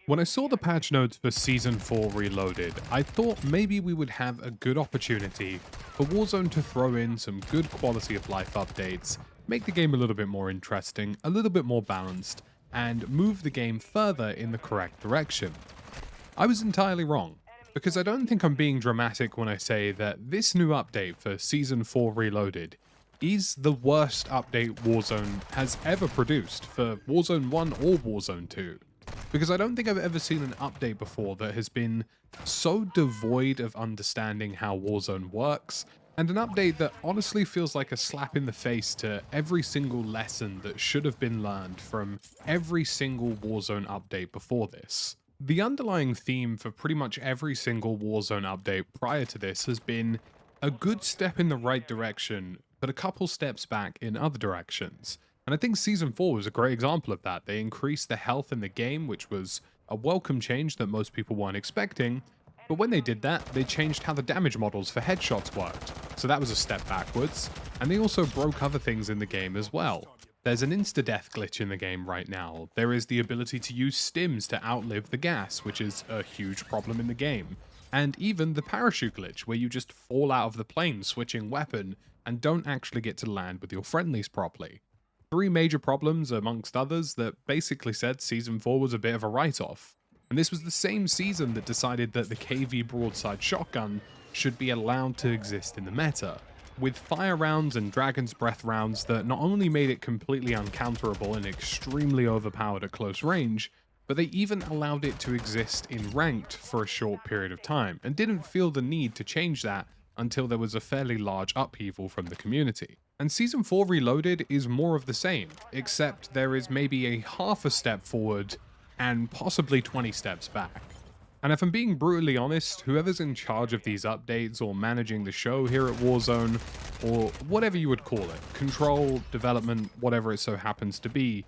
When I saw the patch notes for Season 4 Reloaded, I thought maybe we would have a good opportunity for Warzone to throw in some good quality of life updates, make the game a little bit more interesting, a little bit more balanced, and move the game further in the correct direction. I was entirely wrong, because I don't think I'm being dramatic when I say that this new update for Season 4 Reloaded is the worst update Warzone has ever produced for Warzone 1 or Warzone 2. Because I don't think I've ever seen an update before that has been so devoid of understanding how Warzone works, and an update that honestly feels like a slap in the face to every single lesson that should have been learned from every single Warzone update before this. The underlying theme for pretty much every single Warzone update prior to this has been a good step in the right direction, but a couple steps back in other directions. And I think Season 4 was a great example of that. They increased the health in the game, which was a welcome change that most people weren't expecting. But when they did that, they changed how the damage models for headshots worked. So that was a step backwards. And they also broke other things in the game as well. There's an insta-death glitch in the game right now. There is the ability to use stims to outlive the gas, which is a huge problem in the game. And even the parachute glitch, where you just fall out of the plane switching weapon and don't actually get to land with your friendlies properly. Three major problems, amongst others, that basically said Season 4 was a bit of a write-off. And this was the same season that decided that the KV broadside shotgun should be allowed to exist in the meta, with fire rounds and Dragon's Breath rounds that not only made it completely uncounterable and extremely overpowered at close range, but they even allowed it to exist in ranked for a short period of time, and didn't feel the need to change that until there was a fairly large upheaval from the community. And Season 4 Reloaded is more of the same, except there is maybe a half a step forward and possibly 20 steps back. And if I'm being brutally honest, whoever's in charge of these updates or managing the show here at Warzone, or whatever you would call it, control, development, whatever it so happens to be,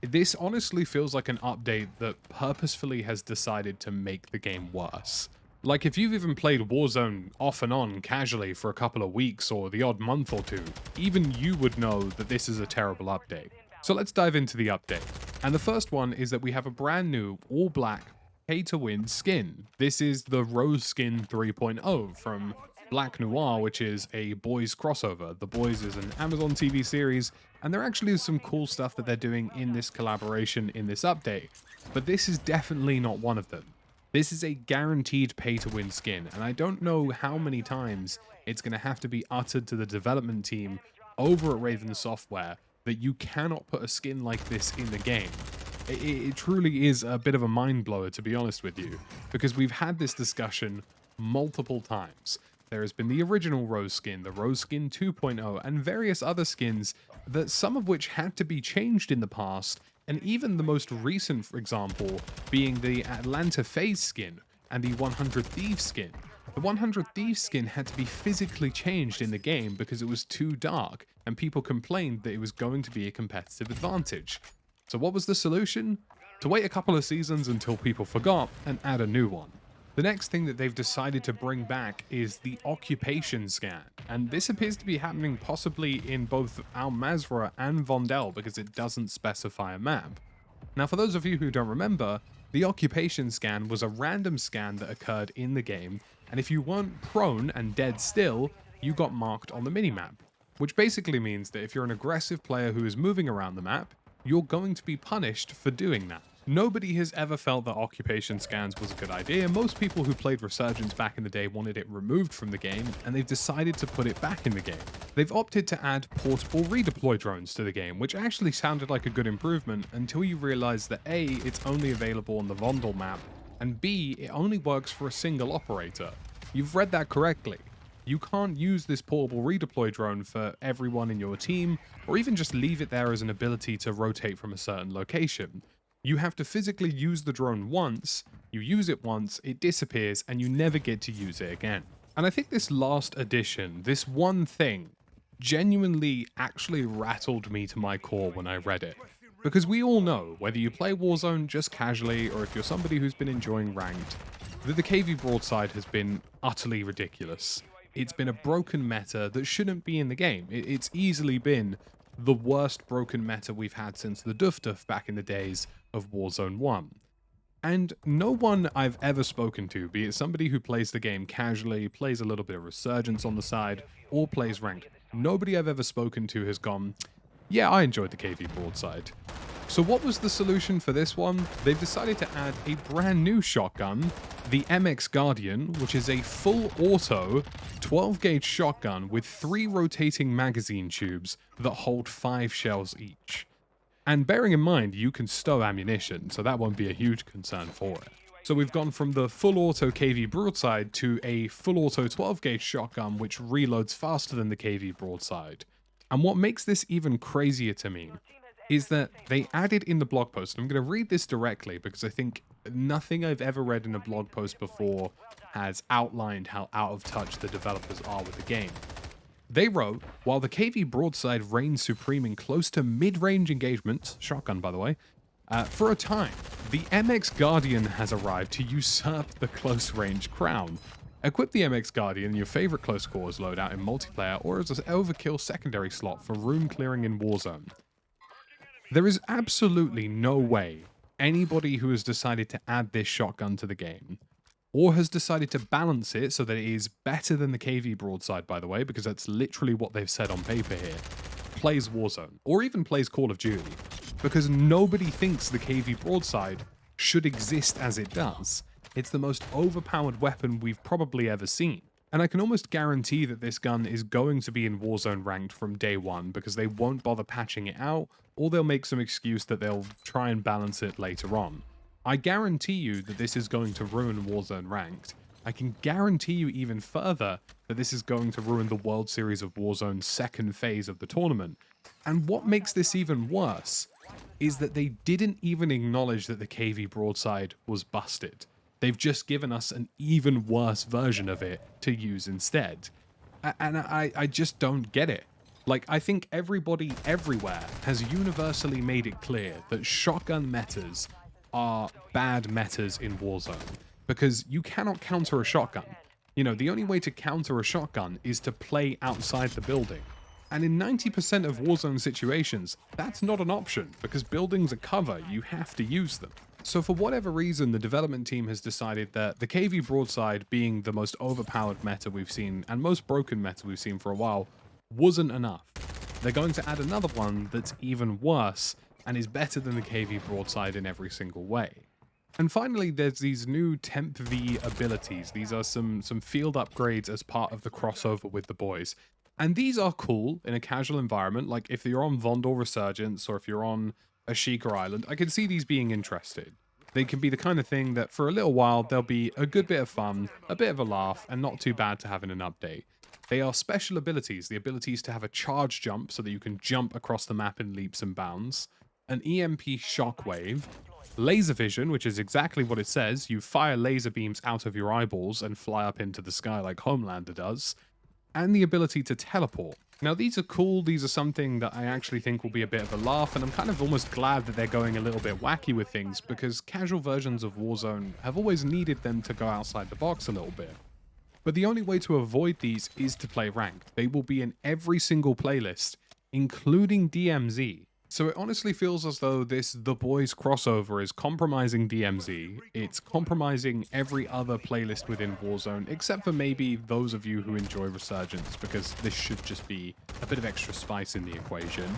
this honestly feels like an update that purposefully has decided to make the game worse. Like, if you've even played Warzone off and on casually for a couple of weeks or the odd month or two, even you would know that this is a terrible update. So let's dive into the update. And the first one is that we have a brand new all-black pay-to-win skin. This is the Rose Skin 3.0 from Black Noir, which is a Boys crossover. The Boys is an Amazon TV series, and there actually is some cool stuff that they're doing in this collaboration in this update. But this is definitely not one of them. This is a guaranteed pay-to-win skin, and I don't know how many times it's going to have to be uttered to the development team over at Raven Software that you cannot put a skin like this in the game. It truly is a bit of a mind blower, to be honest with you, because we've had this discussion multiple times. There has been the original Rose skin, the Rose skin 2.0, and various other skins that some of which had to be changed in the past, and even the most recent, for example, being the Atlanta Phase skin and the 100 Thieves skin. The 100 Thieves skin had to be physically changed in the game because it was too dark, and people complained that it was going to be a competitive advantage. So what was the solution? To wait a couple of seasons until people forgot and add a new one. The next thing that they've decided to bring back is the occupation scan, and this appears to be happening possibly in both Al Mazrah and Vondel because it doesn't specify a map. Now, for those of you who don't remember, the occupation scan was a random scan that occurred in the game, and if you weren't prone and dead still, you got marked on the minimap, which basically means that if you're an aggressive player who is moving around the map, you're going to be punished for doing that. Nobody has ever felt that occupation scans was a good idea. Most people who played Resurgence back in the day wanted it removed from the game, and they've decided to put it back in the game. They've opted to add portable redeploy drones to the game, which actually sounded like a good improvement until you realize that A, it's only available on the Vondel map, and B, it only works for a single operator. You've read that correctly. You can't use this portable redeploy drone for everyone in your team, or even just leave it there as an ability to rotate from a certain location. You have to physically use the drone once, you use it once, it disappears, and you never get to use it again. And I think this last addition, this one thing, genuinely actually rattled me to my core when I read it. Because we all know, whether you play Warzone just casually, or if you're somebody who's been enjoying ranked, that the KV broadside has been utterly ridiculous. It's been a broken meta that shouldn't be in the game. It's easily been the worst broken meta we've had since the Duff Duff back in the days of Warzone 1. And no one I've ever spoken to, be it somebody who plays the game casually, plays a little bit of Resurgence on the side, or plays ranked, nobody I've ever spoken to has gone, yeah, I enjoyed the KV broadside. So what was the solution for this one? They've decided to add a brand new shotgun, the MX Guardian, which is a full auto 12 gauge shotgun with 3 rotating magazine tubes that hold 5 shells each. And bearing in mind, you can stow ammunition, so that won't be a huge concern for it. So we've gone from the full auto KV broadside to a full auto 12 gauge shotgun which reloads faster than the KV broadside. And what makes this even crazier to me is that they added in the blog post, and I'm going to read this directly because I think nothing I've ever read in a blog post before has outlined how out of touch the developers are with the game. They wrote, while the KV broadside reigns supreme in close to mid-range engagements, shotgun by the way, for a time, the MX Guardian has arrived to usurp the close-range crown. Equip the MX Guardian in your favorite close quarters loadout in multiplayer or as an overkill secondary slot for room clearing in Warzone. There is absolutely no way anybody who has decided to add this shotgun to the game, or has decided to balance it so that it is better than the KV broadside, by the way, because that's literally what they've said on paper here, plays Warzone, or even plays Call of Duty, because nobody thinks the KV broadside should exist as it does. It's the most overpowered weapon we've probably ever seen. And I can almost guarantee that this gun is going to be in Warzone ranked from day one because they won't bother patching it out, or they'll make some excuse that they'll try and balance it later on. I guarantee you that this is going to ruin Warzone ranked. I can guarantee you even further that this is going to ruin the World Series of Warzone's second phase of the tournament. And what makes this even worse is that they didn't even acknowledge that the KV broadside was busted. They've just given us an even worse version of it to use instead. And I just don't get it. Like, I think everybody everywhere has universally made it clear that shotgun metas are bad metas in Warzone, because you cannot counter a shotgun. You know, the only way to counter a shotgun is to play outside the building. And in 90% of Warzone situations, that's not an option, because buildings are cover, you have to use them. So for whatever reason, the development team has decided that the KV broadside, being the most overpowered meta we've seen, and most broken meta we've seen for a while, wasn't enough. They're going to add another one that's even worse, and is better than the KV broadside in every single way. And finally, there's these new Temp V abilities. These are some field upgrades as part of the crossover with the boys. And these are cool in a casual environment, like if you're on Vondor Resurgence or if you're on Ashika Island, I can see these being interesting. They can be the kind of thing that for a little while, there'll be a good bit of fun, a bit of a laugh, and not too bad to have in an update. They are special abilities, the abilities to have a charge jump so that you can jump across the map in leaps and bounds, an EMP shockwave, laser vision, which is exactly what it says, you fire laser beams out of your eyeballs and fly up into the sky like Homelander does, and the ability to teleport. Now these are cool, these are something that I actually think will be a bit of a laugh, and I'm kind of almost glad that they're going a little bit wacky with things, because casual versions of Warzone have always needed them to go outside the box a little bit. But the only way to avoid these is to play ranked. They will be in every single playlist, including DMZ. So it honestly feels as though this The Boys crossover is compromising DMZ, it's compromising every other playlist within Warzone, except for maybe those of you who enjoy Resurgence, because this should just be a bit of extra spice in the equation.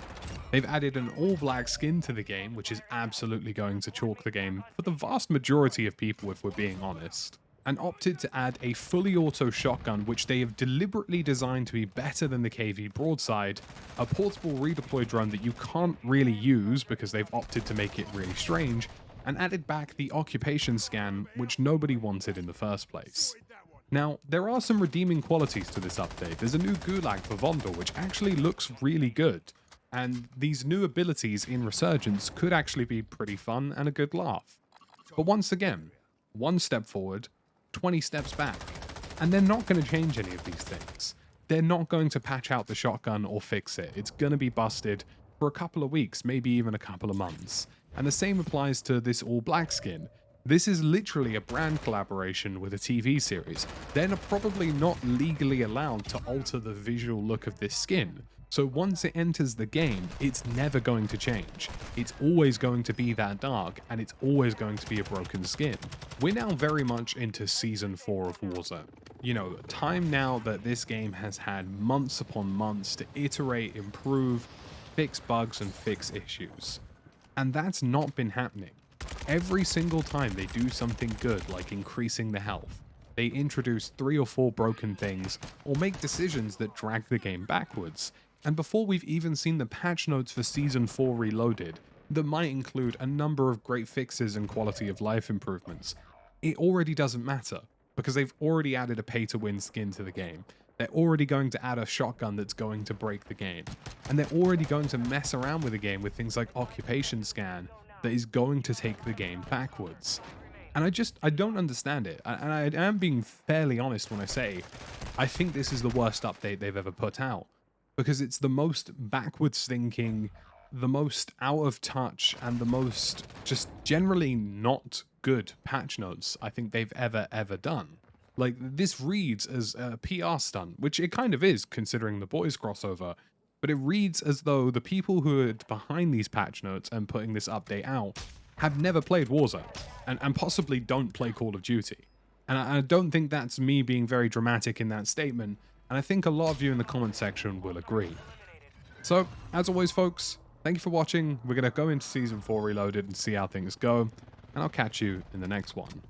They've added an all-black skin to the game, which is absolutely going to chalk the game for the vast majority of people, if we're being honest. And opted to add a fully auto shotgun, which they have deliberately designed to be better than the KV broadside, a portable redeploy drone that you can't really use because they've opted to make it really strange, and added back the occupation scan, which nobody wanted in the first place. Now, there are some redeeming qualities to this update. There's a new gulag for Vondor, which actually looks really good, and these new abilities in Resurgence could actually be pretty fun and a good laugh. But once again, one step forward, 20 steps back. And they're not going to change any of these things. They're not going to patch out the shotgun or fix it. It's going to be busted for a couple of weeks, maybe even a couple of months. And the same applies to this all-black skin. This is literally a brand collaboration with a TV series. They're probably not legally allowed to alter the visual look of this skin. So once it enters the game, it's never going to change. It's always going to be that dark, and it's always going to be a broken skin. We're now very much into Season 4 of Warzone. You know, time now that this game has had months upon months to iterate, improve, fix bugs, and fix issues. And that's not been happening. Every single time they do something good, like increasing the health, they introduce 3 or 4 broken things, or make decisions that drag the game backwards. And before we've even seen the patch notes for Season 4 Reloaded, that might include a number of great fixes and quality of life improvements, it already doesn't matter, because they've already added a pay-to-win skin to the game. They're already going to add a shotgun that's going to break the game. And they're already going to mess around with the game with things like Occupation Scan that is going to take the game backwards. And I don't understand it. And I am being fairly honest when I say, I think this is the worst update they've ever put out. Because it's the most backwards thinking, the most out of touch, and the most just generally not good patch notes I think they've ever done. Like, this reads as a PR stunt, which it kind of is considering the boys crossover, but it reads as though the people who are behind these patch notes and putting this update out have never played Warzone, and possibly don't play Call of Duty. And I don't think that's me being very dramatic in that statement, and I think a lot of you in the comment section will agree. So, as always folks, thank you for watching. We're going to go into Season 4 Reloaded and see how things go, and I'll catch you in the next one.